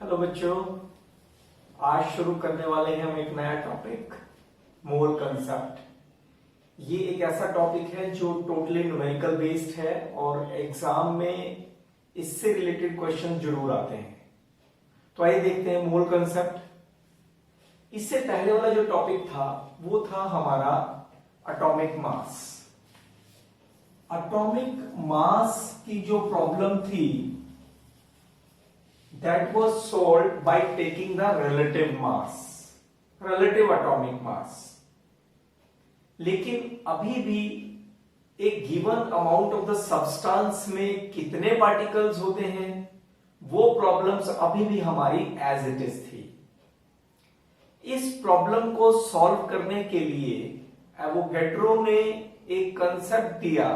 Hello बच्चों, आज शुरू करने वाले हैं हम एक नया टॉपिक, मोल कंसेप्ट। ये एक ऐसा टॉपिक है जो टोटली न्यूमेरिकल बेस्ड है और एग्जाम में इससे रिलेटेड क्वेश्चन जरूर आते हैं। तो आइए देखते हैं मोल कंसेप्ट। इससे पहले वाला जो टॉपिक था वो था हमारा एटॉमिक मास। एटॉमिक मास की जो प्रॉब्लम थी that was solved by taking the relative mass, relative atomic mass। लेकिन अभी भी एक given amount of the substance में कितने पार्टिकल्स होते हैं वो प्रॉब्लम्स अभी भी हमारी एज इट इज थी। इस प्रॉब्लम को सॉल्व करने के लिए एवोगैड्रो ने एक कंसेप्ट दिया।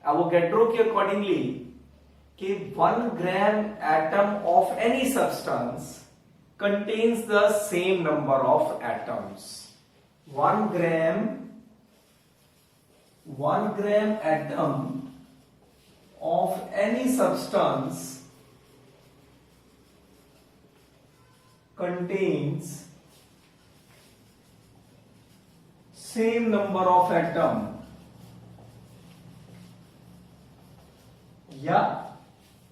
एवोगैड्रो के अकॉर्डिंगली कि 1 gram atom of any substance contains the same number of atoms। 1 gram atom of any substance contains same number of atom या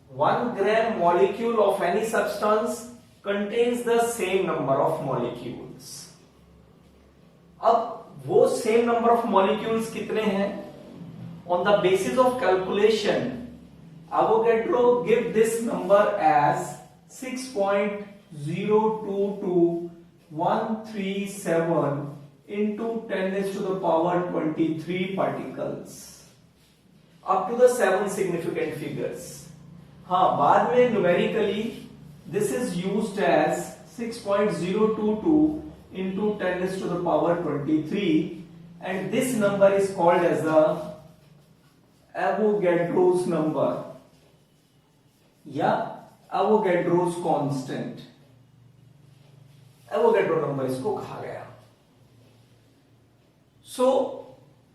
1 gram molecule of any substance contains the same number of molecules। अब वो same number of molecules कितने हैं? On the basis of calculation, Avogadro give this number as 6.022137 into 10 raised to the power 23 particles up to the 7 significant figures। हाँ, बाद में numerically this is used as 6.022 into 10 raised to the power 23 and this number is called as the Avogadro's number या Avogadro's constant। Avogadro number इसको कहा गया। सो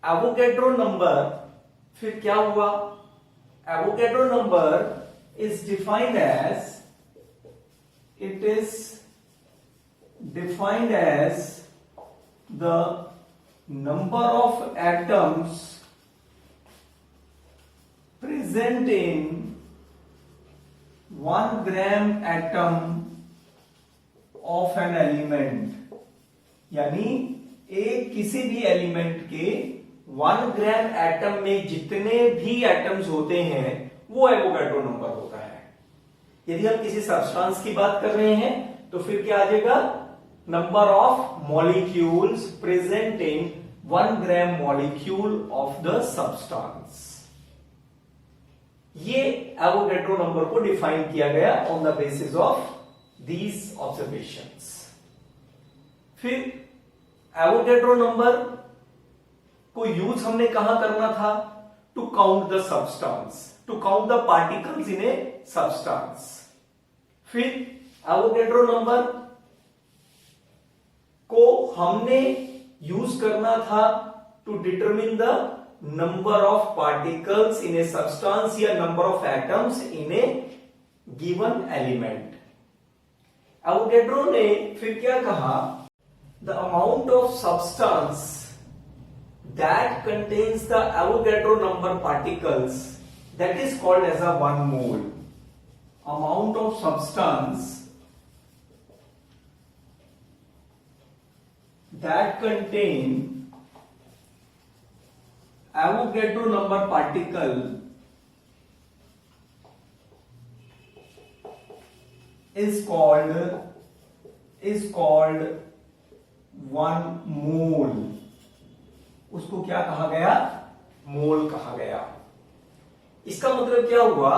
Avogadro number फिर क्या हुआ? Avogadro number is defined as the number of atoms present in 1 gram atom of an element। यानी एक किसी भी एलिमेंट के 1 ग्राम एटम में जितने भी एटम्स होते हैं वो एवोगैड्रो नंबर होता है। यदि हम किसी सब्सटेंस की बात कर रहे हैं तो फिर क्या आ जाएगा? Number of molecules present in 1 gram molecule of the substance. ये एवोगैड्रो नंबर को डिफाइन किया गया on the basis of these observations. फिर एवोगैड्रो नंबर को यूज हमने कहां करना था? To count the substance, to count the particles in a substance. फिर एवोगैड्रो नंबर को हमने यूज करना था to determine the number of particles in a substance या number of atoms in A given element. Avogadro ने फिर क्या कहा? The amount of substance that contains the Avogadro number particles that is called as a 1 mole। amount of substance that contain Avogadro number particle is called 1 mole। उसको क्या कहा गया? मोल कहा गया। इसका मतलब क्या हुआ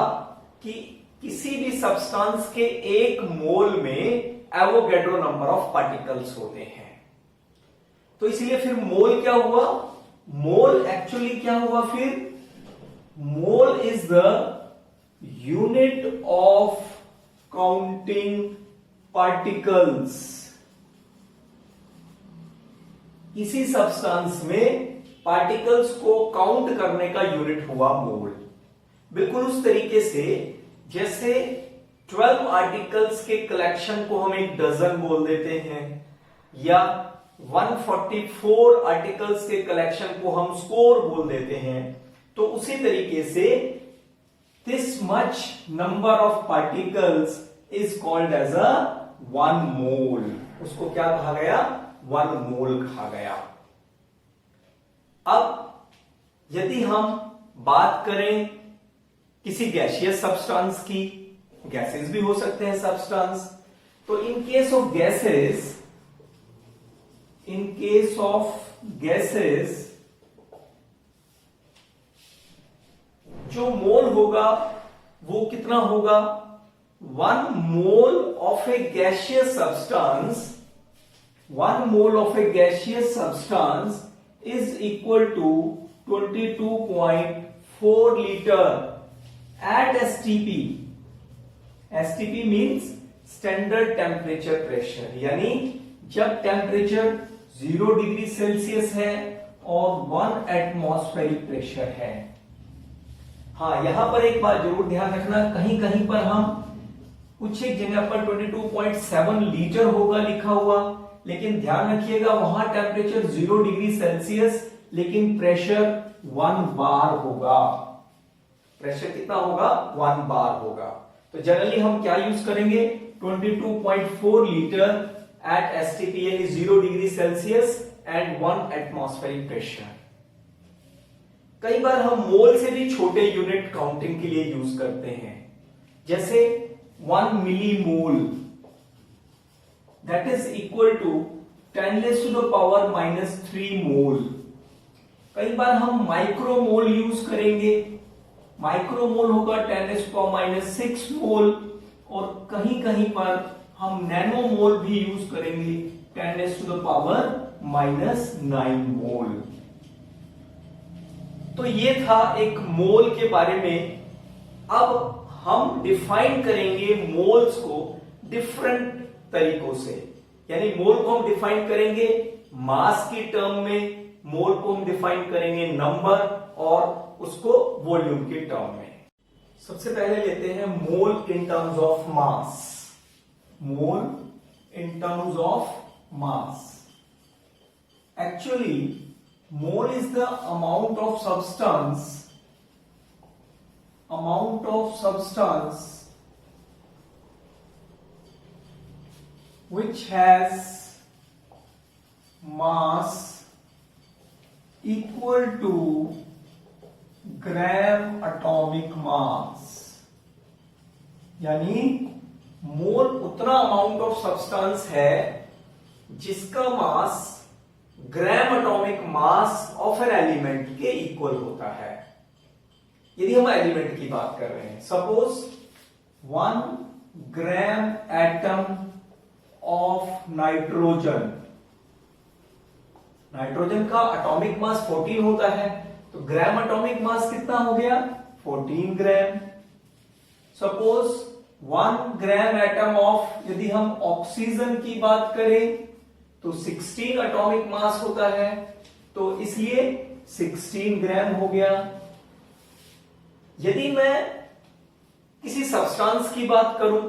कि किसी भी सब्सटेंस के 1 मोल में एवोगैड्रो नंबर ऑफ पार्टिकल्स होते हैं। तो इसलिए फिर मोल क्या हुआ? मोल एक्चुअली क्या हुआ? फिर मोल is the unit of counting particles. किसी सब्सटेंस में पार्टिकल्स को काउंट करने का यूनिट हुआ मोल। बिल्कुल उस तरीके से जैसे 12 आर्टिकल्स के कलेक्शन को हम एक डजन बोल देते हैं, या 144 आर्टिकल्स के कलेक्शन को हम स्कोर बोल देते हैं, तो उसी तरीके से this much number of particles is called as a 1 mole. उसको क्या कहा गया? 1 मोल कहा गया। अब यदि हम बात करें किसी गैसियस सब्सटेंस की, गैसेस भी हो सकते हैं सब्सटेंस, तो इन केस ऑफ गैसेस जो मोल होगा वो कितना होगा? 1 mole of A gaseous substance is equal to 22.4 liter at STP. STP means standard temperature pressure, यानी जब टेम्परेचर 0 डिग्री सेल्सियस है और 1 एटमॉस्फेरिक प्रेशर है। हाँ, यहां पर एक बात जरूर ध्यान रखना, कहीं कहीं पर हम कुछ एक जगह पर 22.7 लीटर होगा लिखा हुआ, लेकिन ध्यान रखिएगा वहां टेम्परेचर 0 डिग्री सेल्सियस लेकिन प्रेशर 1 बार होगा। प्रेशर कितना होगा? 1 बार होगा। तो जनरली हम क्या यूज करेंगे? 22.4 लीटर एट एसटीपी यानी 0 degree Celsius and 1 atmospheric pressure. कई बार हम मोल से भी छोटे यूनिट काउंटिंग के लिए यूज करते हैं, जैसे 1 मिली मोल, that is equal to 10 raised to the power -3 मोल। कई बार हम माइक्रोमोल यूज करेंगे, माइक्रोमोल होगा 10 raised to the power -6 मोल, और कहीं कहीं पर हम नैनोमोल भी यूज करेंगे 10 raised to the power -9 मोल। तो ये था एक मोल के बारे में। अब हम डिफाइन करेंगे मोल्स को डिफरेंट तरीकों से, यानी मोल को हम डिफाइन करेंगे मास की टर्म में, मोल को हम डिफाइन करेंगे नंबर और उसको वॉल्यूम की टर्म में। सबसे पहले लेते हैं mole in terms of mass. Mole in terms of mass, actually mole is the amount of substance which has mass equal to gram atomic mass, यानी मोल उतना अमाउंट ऑफ सब्सटेंस है जिसका mass gram atomic mass of an element के equal होता है। यदि हम element की बात कर रहे हैं, suppose 1 gram atom of nitrogen, nitrogen का एटॉमिक मास 14 होता है, तो ग्राम एटॉमिक मास कितना हो गया? 14 ग्राम। सपोज 1 ग्राम एटम ऑफ, यदि हम ऑक्सीजन की बात करें तो 16 एटॉमिक मास होता है, तो इसलिए 16 ग्राम हो गया। यदि मैं किसी सब्सटेंस की बात करूं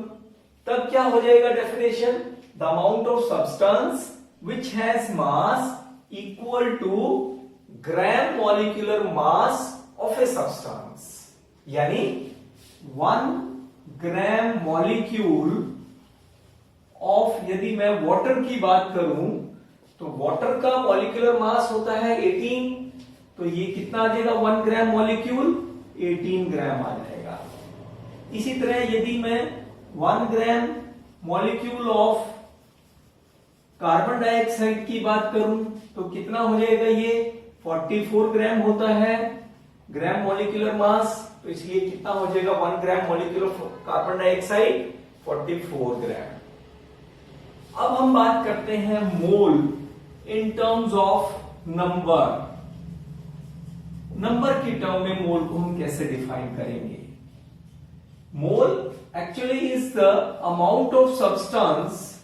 तब क्या हो जाएगा definition? The amount of substance which has mass equal to gram molecular mass of a substance, यानी 1 ग्राम मॉलिक्यूल ऑफ, यदि मैं वाटर की बात करूं तो वाटर का मॉलिक्यूलर मास होता है 18, तो ये कितना आ जाएगा? 1 ग्राम मॉलिक्यूल 18 ग्राम आ जाएगा। इसी तरह यदि मैं 1 gram molecule of carbon dioxide की बात करूं तो कितना हो जाएगा? ये 44 ग्राम होता है ग्राम मॉलिक्यूलर मास, तो इसलिए कितना हो जाएगा? 1 gram molecule of carbon dioxide 44 gram. अब हम बात करते हैं mole in terms of number. Number की टर्म में मोल को हम कैसे डिफाइन करेंगे? Mole actually is the amount of substance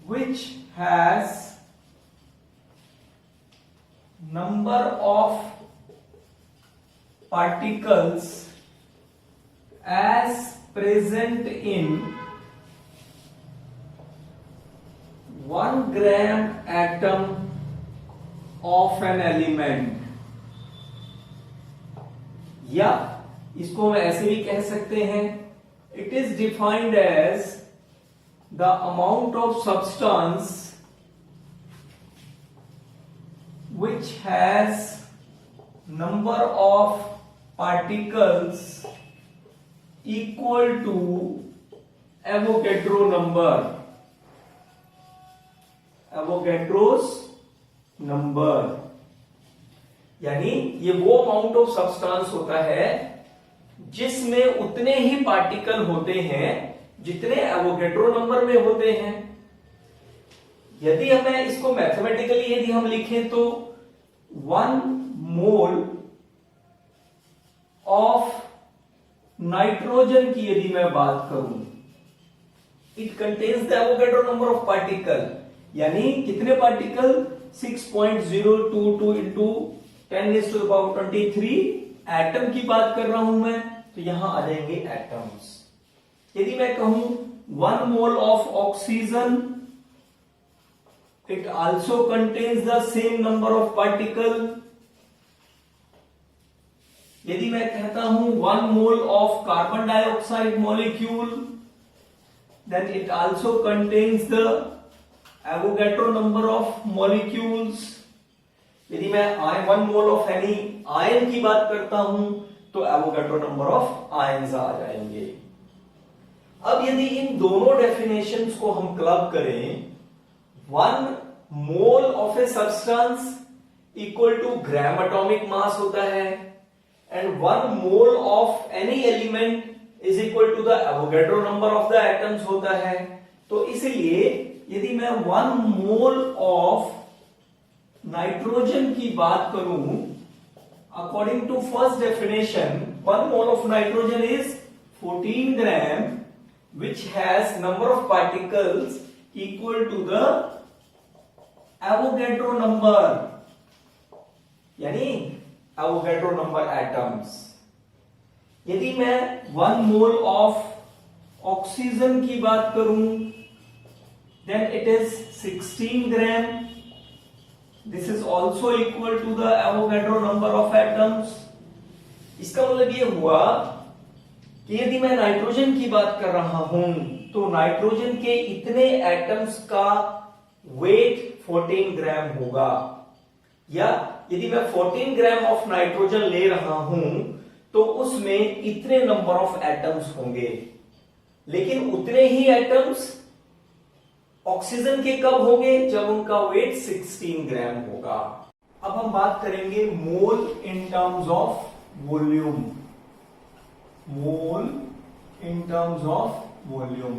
which has number of particles as present in 1 gram atom of an element, या इसको हम ऐसे भी कह सकते हैं, it is defined as the amount of substance which has number of particles equal to Avogadro number, Avogadro's number। यानी ये वो अमाउंट ऑफ सब्सटेंस होता है जिसमें उतने ही पार्टिकल होते हैं जितने एवोगैड्रो नंबर में होते हैं। यदि हमें इसको मैथमेटिकली यदि हम लिखें तो 1 मोल ऑफ नाइट्रोजन की यदि मैं बात करूं, it contains the Avogadro number of particle, यानी कितने पार्टिकल 6.022 इंटू 10⁻23 एटम की बात कर रहा हूं मैं, तो यहां आ जाएंगे एटम्स। यदि मैं कहूं 1 mole of oxygen, it also contains the same number of particle. यदि मैं कहता हूं 1 mole of carbon dioxide molecule, then it also contains the Avogadro number of molecules. यदि मैं 1 मोल ऑफ एनी आयन की बात करता हूं तो एवोगैड्रो नंबर ऑफ आयन्स आ जाएंगे। अब यदि इन दोनों डेफिनेशंस को हम क्लब करें, 1 mole of a substance equal to gram atomic mass होता है, and 1 mole of any element is equal to the Avogadro number of the atoms होता है। तो इसलिए यदि मैं 1 मोल ऑफ नाइट्रोजन की बात करूं, according to first definition 1 mole of nitrogen is 14 gram which has number of particles equal to the Avogadro number, यानी Avogadro number atoms। यदि मैं 1 मोल ऑफ ऑक्सीजन की बात करूं, then it is 16 gram, this is also equal to the Avogadro number of atoms। इसका मतलब ये हुआ कि यदि मैं नाइट्रोजन की बात कर रहा हूं तो नाइट्रोजन के इतने एटम्स का वेट 14 ग्राम होगा, या यदि मैं 14 ग्राम ऑफ नाइट्रोजन ले रहा हूं तो उसमें इतने नंबर ऑफ एटम्स होंगे, लेकिन उतने ही एटम्स ऑक्सीजन के कब होंगे, जब उनका वेट 16 ग्राम होगा। अब हम बात करेंगे mole in terms of volume, mole in terms of volume।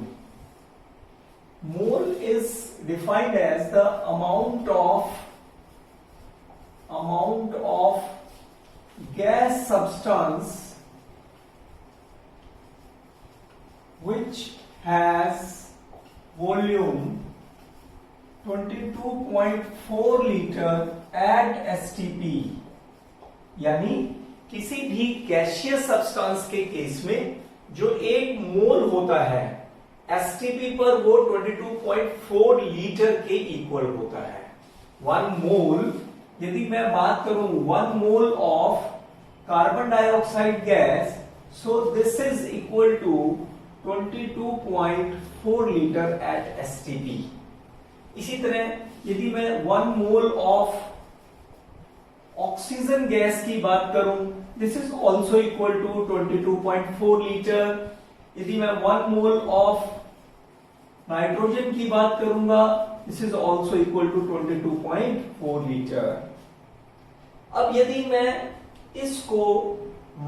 Mole is defined as the amount of gas substance which has volume 22.4 liter at STP, यानी किसी भी गैसियस सब्सटेंस के केस में जो 1 मोल होता है एसटीपी पर वो 22.4 लीटर के इक्वल होता है। 1 मोल, यदि मैं बात करूं 1 mole of carbon dioxide gas, so this is equal to 22.4 litre at STP. इसी तरह यदि मैं 1 मोल ऑफ ऑक्सीजन गैस की बात करूं, this is also equal to 22.4 litre. यदि मैं 1 मोल ऑफ नाइट्रोजन की बात करूंगा, this is also equal to 22.4 litre. अब यदि मैं इसको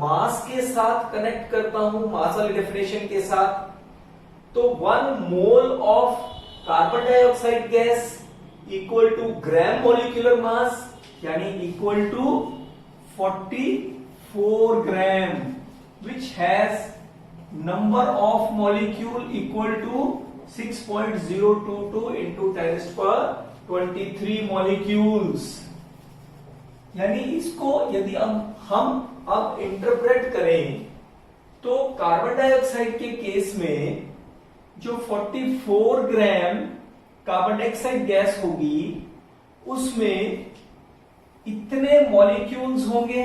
मास के साथ कनेक्ट करता हूं, मास वाली डेफिनेशन के साथ, तो 1 mole of carbon dioxide gas equal to gram molecular mass, यानी equal to 44 gram, which has number of molecule equal to 6.022 into 10⁻23 molecules. यानी इसको यदि हम अब इंटरप्रेट करें तो कार्बन डाइऑक्साइड के केस में जो 44 ग्राम कार्बन डाइऑक्साइड गैस होगी उसमें इतने मॉलिक्यूल्स होंगे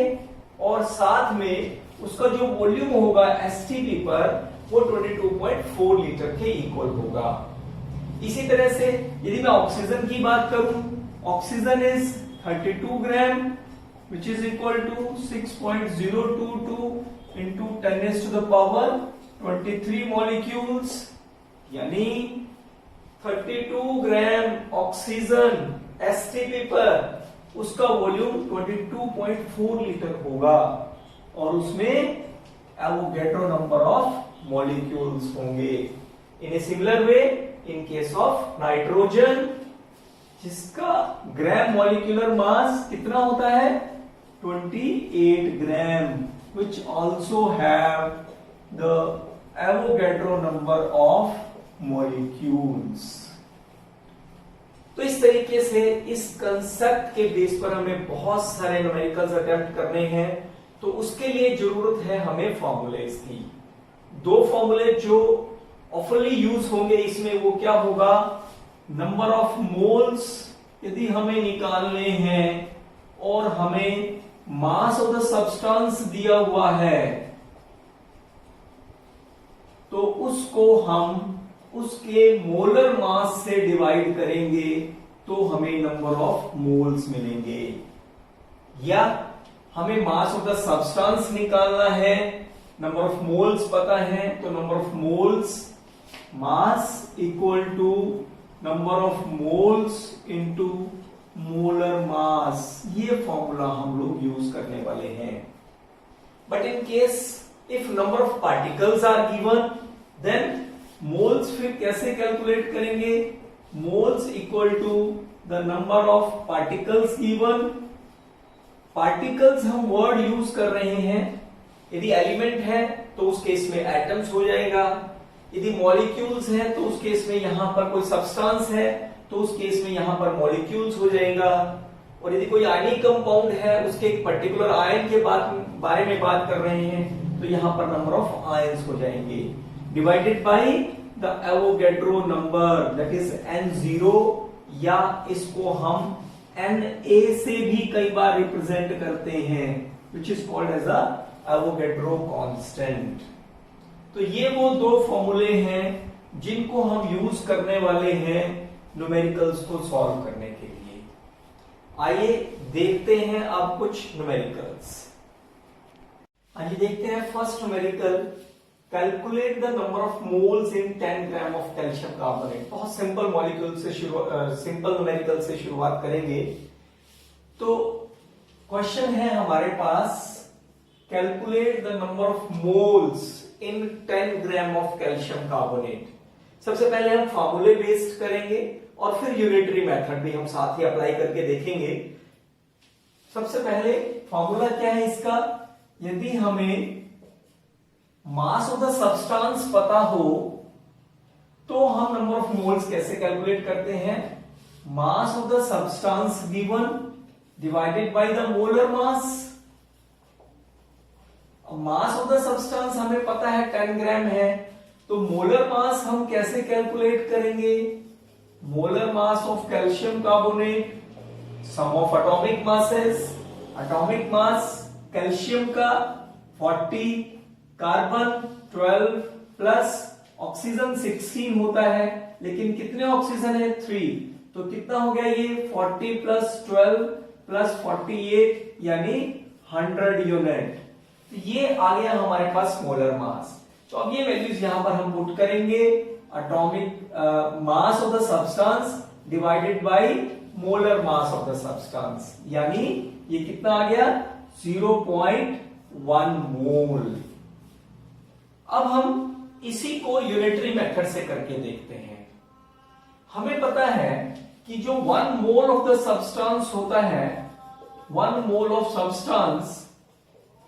और साथ में उसका जो वॉल्यूम होगा एसटीपी पर वो 22.4 लीटर के इक्वल होगा। इसी तरह से यदि मैं ऑक्सीजन की बात करूं, oxygen is 32 gram which is equal to 6.022 into 10 raised to the power 23 molecules, यानी 32 ग्राम ऑक्सीजन एसटीपी पर उसका वॉल्यूम 22.4 लीटर होगा और उसमें एवोगैड्रो नंबर ऑफ मॉलिक्यूल्स होंगे। In a similar way in case of nitrogen, जिसका ग्राम मॉलिक्यूलर मास कितना होता है 28 ग्राम, which also have the Avogadro number of molecules। तो इस तरीके से इस कंसेप्ट के बेस पर हमें बहुत सारे न्यूमेरिकल्स अटेम्प्ट करने हैं, तो उसके लिए जरूरत है हमें फॉर्मूलेज की। दो फॉर्मूले जो ऑफनली यूज होंगे इसमें वो क्या होगा, नंबर ऑफ मोल्स यदि हमें निकालने हैं और हमें मास ऑफ द सब्सटेंस दिया हुआ है तो उसको हम उसके मोलर मास से डिवाइड करेंगे तो हमें नंबर ऑफ मोल्स मिलेंगे। या हमें मास ऑफ द सब्सटेंस निकालना है, नंबर ऑफ मोल्स पता है तो number of moles mass equal to number of moles into molar mass, ये फॉर्मूला हम लोग यूज करने वाले हैं। But in case if number of particles are given then moles फिर कैसे कैलकुलेट करेंगे, moles equal to the number of particles given. Particles हम वर्ड यूज कर रहे हैं, यदि एलिमेंट है तो उस केस में एटम्स हो जाएगा, यदि मॉलिक्यूल्स है तो उस केस में यहां पर कोई सब्सटेंस है तो उस केस में यहां पर मॉलिक्यूल्स हो जाएगा, और यदि कोई आयनिक कंपाउंड है उसके एक पर्टिकुलर आयन के बारे में बात कर रहे हैं तो यहां पर नंबर ऑफ आयंस हो जाएंगे, divided by the Avogadro number that is N0, या इसको हम Na से भी कई बार रिप्रेजेंट करते हैं which is called as a Avogadro constant. तो ये वो दो फॉर्मूले हैं जिनको हम यूज करने वाले हैं न्यूमेरिकल्स को सॉल्व करने के लिए। आइए देखते हैं अब कुछ न्यूमेरिकल्स। आइए देखते हैं first numerical, calculate the number of moles in 10 gram of calcium carbonate. बहुत सिंपल मॉलिक्यूल से सिंपल न्यूमेरिकल से शुरुआत करेंगे। तो क्वेश्चन है हमारे पास, calculate the number of moles in 10 gram of calcium carbonate. सबसे पहले हम फॉर्मूले बेस्ड करेंगे और फिर यूनिटरी मेथड भी हम साथ ही अप्लाई करके देखेंगे। सबसे पहले फॉर्मूला क्या है इसका, यदि हमें मास ऑफ द सब्सटेंस पता हो तो हम नंबर ऑफ मोल्स कैसे कैलकुलेट करते हैं, mass of the substance given divided by the molar mass. Mass of the substance हमें पता है 10 ग्राम है, तो मोलर मास हम कैसे कैलकुलेट करेंगे, molar mass of calcium carbonate sum of atomic masses, atomic mass calcium का 40, कार्बन 12 प्लस ऑक्सीजन 16 होता है, लेकिन कितने ऑक्सीजन है 3, तो कितना हो गया ये 40 प्लस 12 प्लस 48 यानी 100 यूनिट। तो ये आ गया हमारे पास मोलर मास। तो अब ये वैल्यूज यहां पर हम पुट करेंगे, atomic mass of the substance divided by molar mass of the substance, यानी ये कितना आ गया 0.1 मोल। अब हम इसी को यूनिटरी मेथड से करके देखते हैं। हमें पता है कि जो 1 मोल ऑफ द सब्सटेंस होता है, 1 mole of substance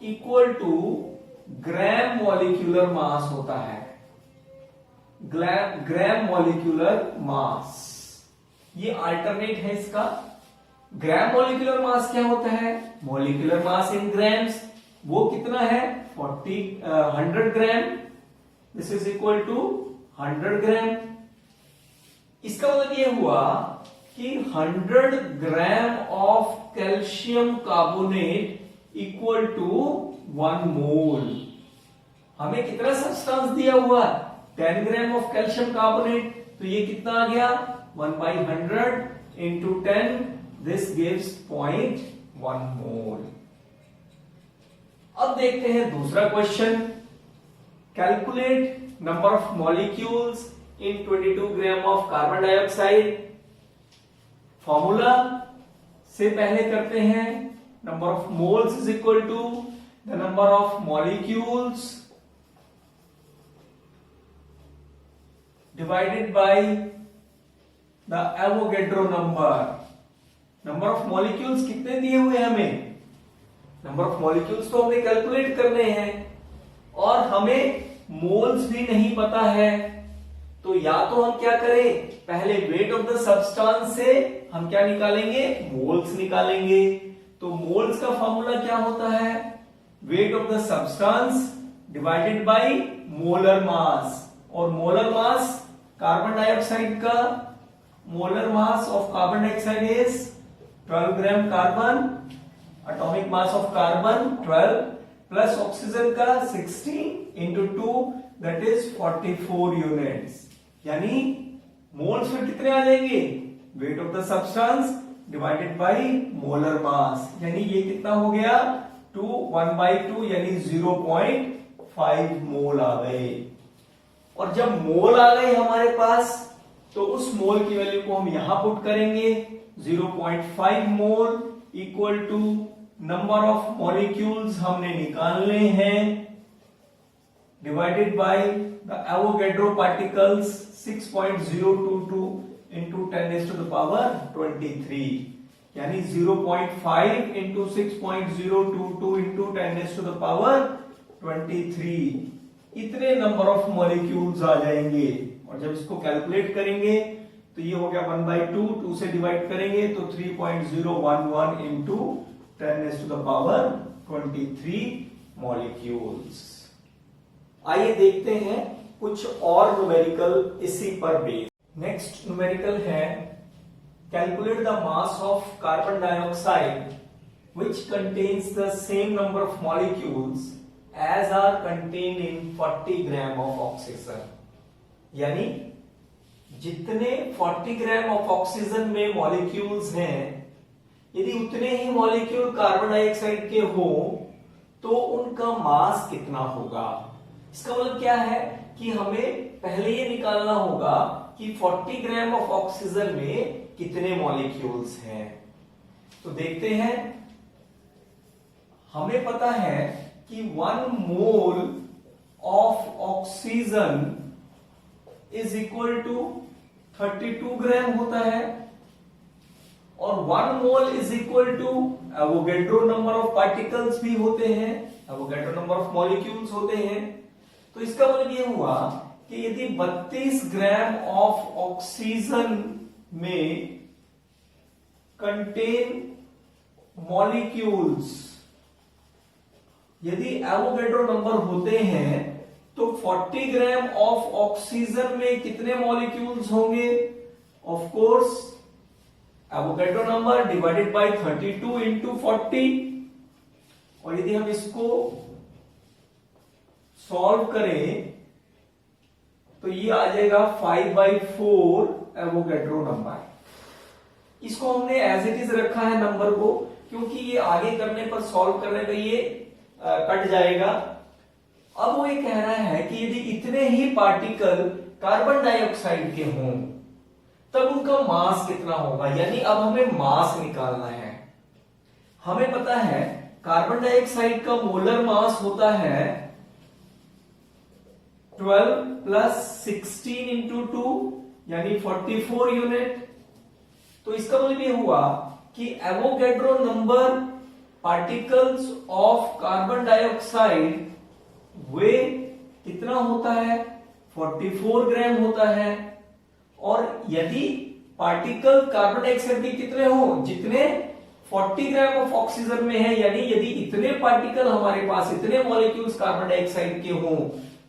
equal to gram molecular mass होता है, ग्राम मॉलिक्यूलर मास। ये अल्टरनेट है इसका। ग्राम मॉलिक्यूलर मास क्या होता है, मॉलिक्यूलर मास इन ग्राम्स वो कितना है 100 gram, this is equal to 100 gram. इसका मतलब ये हुआ कि 100 gram of calcium carbonate equal to 1 mole. हमें कितना सब्सटेंस दिया हुआ 10 ग्राम ऑफ कैल्शियम कार्बोनेट, तो ये कितना आ गया 1/100 इंटू 10, दिस गिव्स 0.1 मोल। अब देखते हैं दूसरा question. Calculate number of molecules in 22 gram of carbon dioxide. Formula से पहले करते हैं, number of moles is equal to the number of molecules divided by the Avogadro number। Number of molecules कितने दिए हुए हैं हमें, नंबर ऑफ मॉलिक्यूल्स तो हमें कैलकुलेट करने हैं और हमें मोल्स भी नहीं पता है। तो या तो हम क्या करें, पहले वेट ऑफ द सब्सटेंस से हम क्या निकालेंगे, मोल्स निकालेंगे। तो मोल्स का फॉर्मूला क्या होता है, wait of the substance divided by molar मास। और मोलर मास कार्बन डाइऑक्साइड का, molar mass of carbon dioxide is 12 gram carbon, atomic mass of carbon 12 plus oxygen का 16 इंटू 2 दैट इज 44 यूनिट्स। यानी moles में कितने आ जाएंगे, wait of the substance divided by molar मास, यानी ये कितना हो गया 1/2 यानी 0.5 मोल आ गए। और जब मोल आ गए हमारे पास तो उस मोल की वैल्यू को हम यहां पुट करेंगे, 0.5 mole equal to number of molecules हमने निकालने हैं divided by the Avogadro particles 6.022 into 10⁻23, यानी 0.5 इंटू 6.022 इंटू 10⁻23, इतने नंबर ऑफ मॉलिक्यूल्स आ जाएंगे। और जब इसको कैलकुलेट करेंगे तो ये हो गया 1/2, 2 से डिवाइड करेंगे तो 3.011 इंटू 10⁻23 मॉलिक्यूल्स। आइए देखते हैं कुछ और न्यूमेरिकल इसी पर बेस्ड। नेक्स्ट न्यूमेरिकल है calculate the mass of carbon dioxide which contains the same number of molecules as are contained in 40 gram of oxygen। यानी जितने 40 ग्राम ऑफ ऑक्सीजन में मॉलिक्यूल्स हैं, यदि उतने ही मॉलिक्यूल कार्बन डाइऑक्साइड के हो तो उनका मास कितना होगा। इसका मतलब क्या है कि हमें पहले ये निकालना होगा कि 40 ग्राम ऑफ ऑक्सीजन में कितने मॉलिक्यूल्स हैं। तो देखते हैं, हमें पता है कि 1 mole of oxygen is equal to 32 gram होता है और 1 mole is equal to Avogadro number of particles भी होते हैं, एवोगैड्रो नंबर ऑफ मॉलिक्यूल्स होते हैं। तो इसका मतलब ये हुआ कि यदि 32 ग्राम ऑफ ऑक्सीजन में कंटेन मॉलिक्यूल्स, यदि एवोगैड्रो नंबर होते हैं तो 40 ग्राम ऑफ ऑक्सीजन में कितने मॉलिक्यूल्स होंगे, of course Avogadro number divided by 32 into 40। और यदि हम इसको सॉल्व करें तो ये आ जाएगा 5/4 एवोगैड्रो नंबर। इसको हमने एज इट इज रखा है नंबर को, क्योंकि ये आगे करने पर, सॉल्व करने पर ये कट जाएगा। अब वो ये कह रहा है कि यदि इतने ही पार्टिकल कार्बन डाइऑक्साइड के हों तब उनका मास कितना होगा, यानी अब हमें मास निकालना है। हमें पता है कार्बन डाइऑक्साइड का मोलर मास होता है 12 प्लस 16 इंटू 2 यानी 44 यूनिट। तो इसका मतलब ये हुआ कि Avogadro number particles of carbon dioxide weigh कितना होता है, 44 ग्राम होता है। और यदि पार्टिकल कार्बन डाइऑक्साइड के कितने हो, जितने 40 ग्राम ऑफ ऑक्सीजन में है, यानी यदि इतने पार्टिकल हमारे पास, इतने मॉलिक्यूल्स कार्बन डाइऑक्साइड के हों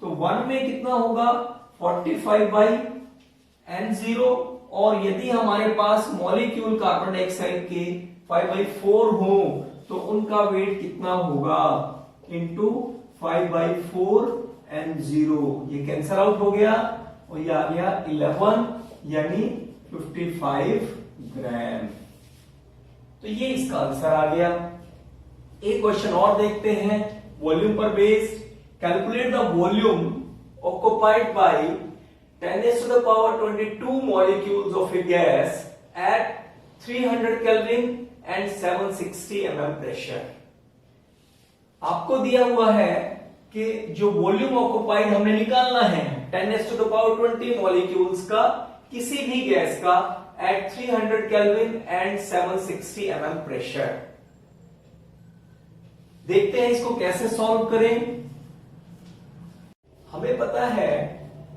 तो 1 में कितना होगा 45/N0, और यदि हमारे पास मॉलिक्यूल कार्बन डाइऑक्साइड के 5/4 हो तो उनका वेट कितना होगा इंटू 5/4N0। ये कैंसल आउट हो गया और ये आ गया 11 यानी 55 ग्राम। तो ये इसका आंसर आ गया। एक क्वेश्चन और देखते हैं वॉल्यूम पर based. Calculate the volume occupied by 10⁻22 molecules of a gas at 300 Kelvin and 760 mm pressure। आपको दिया हुआ है कि जो वॉल्यूम ऑक्युपाइड हमने निकालना है 10⁻20 मॉलिक्यूल्स का किसी भी गैस का at 300 Kelvin and 760 mm pressure. देखते हैं इसको कैसे सॉल्व करें। हमें पता है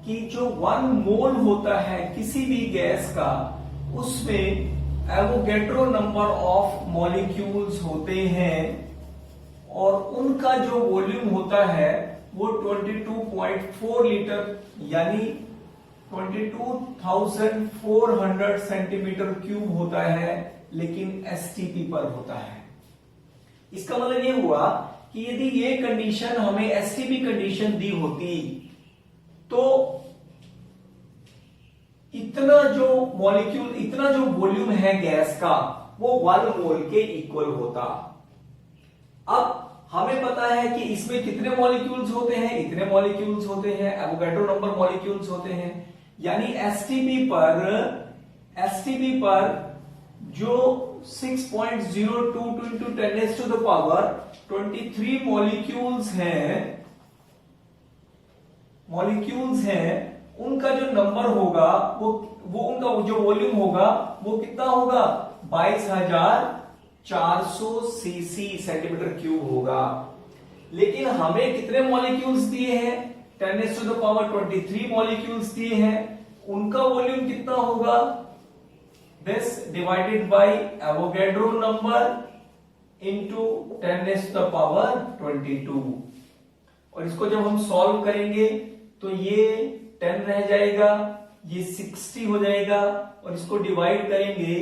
कि जो 1 मोल होता है किसी भी गैस का, उसमें एवोगैड्रो नंबर ऑफ मॉलिक्यूल्स होते हैं और उनका जो वॉल्यूम होता है वो 22.4 लीटर यानी 22,400 सेंटीमीटर क्यूब होता है, लेकिन एसटीपी पर होता है। इसका मतलब ये हुआ कि यदि ये कंडीशन हमें एसटीपी कंडीशन दी होती तो इतना जो मॉलिक्यूल, इतना जो वॉल्यूम है गैस का वो 1 मोल के इक्वल होता। अब हमें पता है कि इसमें कितने मॉलिक्यूल्स होते हैं, इतने मॉलिक्यूल्स होते हैं, एवोगैड्रो नंबर मॉलिक्यूल्स होते हैं, यानी एसटीपी पर जो 6.022 into 10⁻23 मॉलिक्यूल्स हैं, उनका जो नंबर होगा वो उनका जो वॉल्यूम होगा वो कितना होगा 22,400 सीसी सेंटीमीटर क्यूब होगा। लेकिन हमें कितने मॉलिक्यूल्स दिए हैं 10⁻23 मॉलिक्यूल्स दिए हैं, उनका वॉल्यूम कितना होगा this divided by Avogadro number into 10⁻22। और इसको जब हम सॉल्व करेंगे तो ये 10 रह जाएगा, ये 60 हो जाएगा, और इसको डिवाइड करेंगे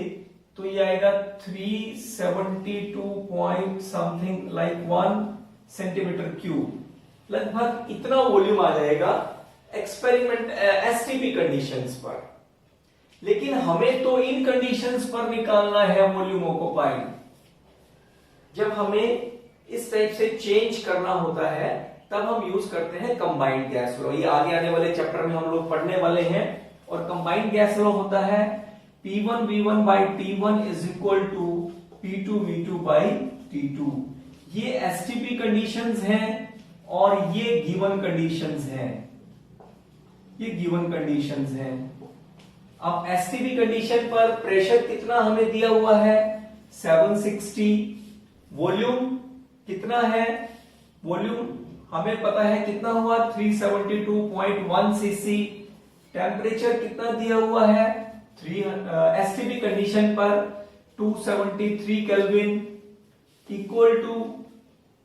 तो ये आएगा 372 point something like 1 centimetre cube. लगभग इतना वॉल्यूम आ जाएगा एक्सपेरिमेंट एसटीपी कंडीशंस पर। लेकिन हमें तो इन कंडीशंस पर निकालना है वॉल्यूम ऑक्युपाइड। जब हमें इस टाइप से चेंज करना होता है तब हम यूज करते हैं कंबाइंड गैस लॉ। ये आगे आने वाले चैप्टर में हम लोग पढ़ने वाले हैं। और कंबाइंड गैस लॉ होता है P1V1/T1 is equal to P2V2/T2। ये एसटीपी कंडीशंस हैं और ये गिवन कंडीशंस हैं, ये गिवन कंडीशंस हैं। अब एसटीपी कंडीशन पर प्रेशर कितना हमें दिया हुआ है 760। वॉल्यूम कितना है, वॉल्यूम हमें पता है कितना हुआ 372.1 सीसी। टेम्परेचर कितना दिया हुआ है एसटीपी कंडीशन पर 273 kelvin equal to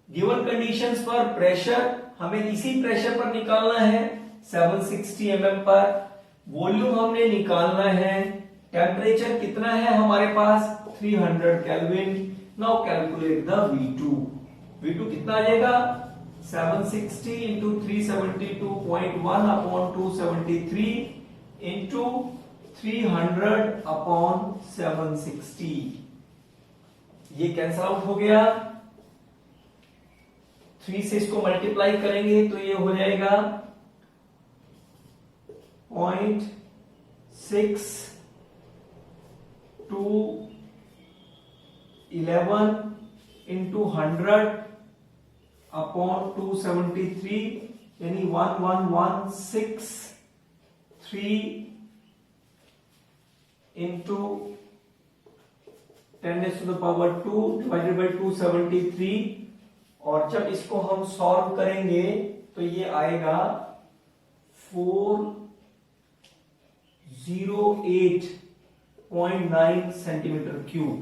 given conditions पर प्रेशर हमें इसी प्रेशर पर निकालना है 760 mm पर। वॉल्यूम हमने निकालना है, टेम्परेचर कितना है हमारे पास 300 kelvin. Now calculate the V2। V2 कितना आ जाएगा 760 into 372.1 upon 273 into 300 upon 760। ये कैंसल आउट हो गया। 3 से इसको मल्टीप्लाई करेंगे तो ये हो जाएगा 0.6211 into 100 अपॉन 273 यानी 11,163 इंटू 10⁻² डिवाइडेड बाई 273। और जब इसको हम सॉल्व करेंगे तो ये आएगा 408.9 सेंटीमीटर क्यूब।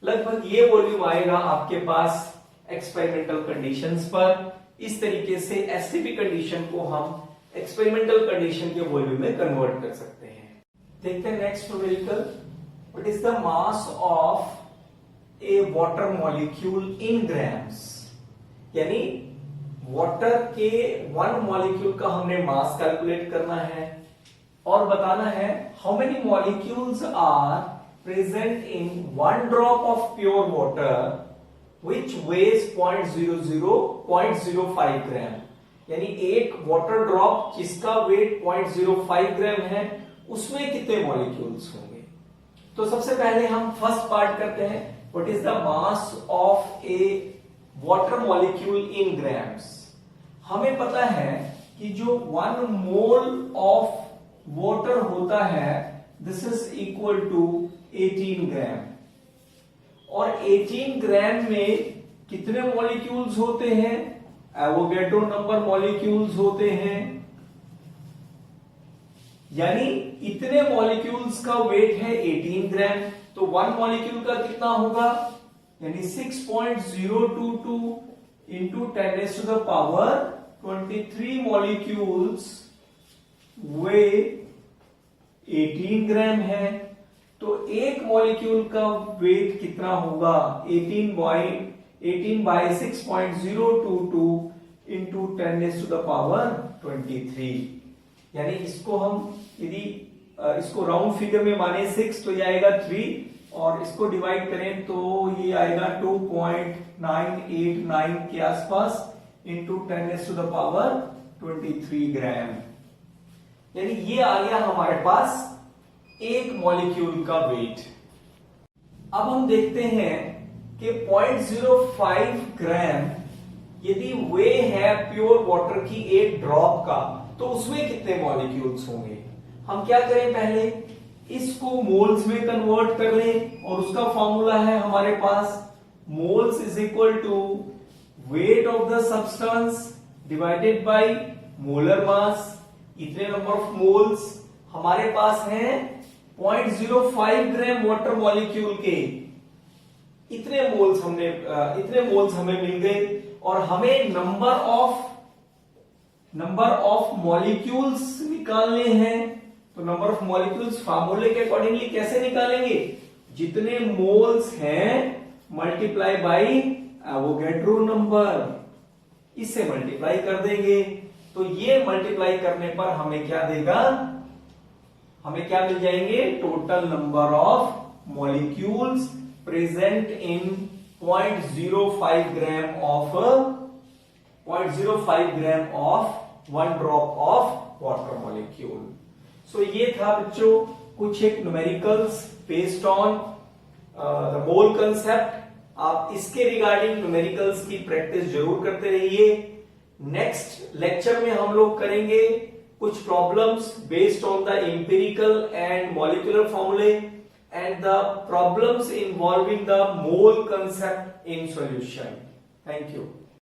लगभग ये वॉल्यूम आएगा आपके पास एक्सपेरिमेंटल कंडीशंस पर। इस तरीके से एसटीपी कंडीशन को हम एक्सपेरिमेंटल कंडीशन के वॉल्यूम में कन्वर्ट कर सकते हैं। देखते हैं next numerical. What is the mass of a water molecule in grams, यानी वाटर के वन मॉलिक्यूल का हमने मास कैलकुलेट करना है और बताना है how many molecules are present in one drop of pure water which weighs 0.05 gram, यानी एक वाटर ड्रॉप जिसका वेट 0.05 ग्राम है उसमें कितने मॉलिक्यूल्स होंगे। तो सबसे पहले हम फर्स्ट पार्ट करते हैं, what is the mass of a water molecule in grams. हमें पता है कि जो 1 मोल ऑफ वाटर होता है दिस इज इक्वल टू 18 ग्राम, और 18 ग्राम में कितने मॉलिक्यूल्स होते हैं, एवोगैड्रो नंबर मॉलिक्यूल्स होते हैं, यानी इतने मॉलिक्यूल्स का वेट है 18 ग्राम। तो 1 मॉलिक्यूल का कितना होगा, यानी 6.022 इंटू 10⁻⁻23 मॉलिक्यूल्स वे 18 ग्राम है। तो एक मॉलिक्यूल का वेट कितना होगा, 18 बाई 6.022 इंटू 10⁻23, यानी इसको हम यदि इसको राउंड फिगर में माने 6 तो ये आएगा 3 और इसको डिवाइड करें तो ये आएगा 2.989 के आसपास इंटू 10⁻23 ग्राम, यानी ये आ गया हमारे पास एक मॉलिक्यूल का वेट। अब हम देखते हैं कि 0.05 ग्राम यदि वे है प्योर वाटर की एक ड्रॉप का तो उसमें कितने मॉलिक्यूल्स होंगे। हम क्या करें, पहले इसको मोल्स में कन्वर्ट कर लें और उसका फॉर्मूला है हमारे पास moles is equal to weight of the substance divided by molar mass. इतने नंबर ऑफ मोल्स हमारे पास हैं 0.05 ग्राम वाटर मॉलिक्यूल के, इतने मोल्स हमें मिल गए और हमें नंबर ऑफ मॉलिक्यूल्स निकालने हैं। तो नंबर ऑफ मॉलिक्यूल्स फार्मूले के अकॉर्डिंगली कैसे निकालेंगे, जितने मोल्स हैं मल्टीप्लाई बाय एवोगैड्रो नंबर, इससे मल्टीप्लाई कर देंगे। तो ये मल्टीप्लाई करने पर हमें क्या देगा, हमें क्या मिल जाएंगे, total number of molecules present in 0.05 gram of 1 drop of water molecule. So ये था बच्चों कुछ एक numericals based on the mole concept. आप इसके रिगार्डिंग न्यूमेरिकल्स की प्रैक्टिस जरूर करते रहिए। नेक्स्ट लेक्चर में हम लोग करेंगे कुछ problems based on the empirical and molecular formulae and the problems involving the mole concept in solution. Thank you.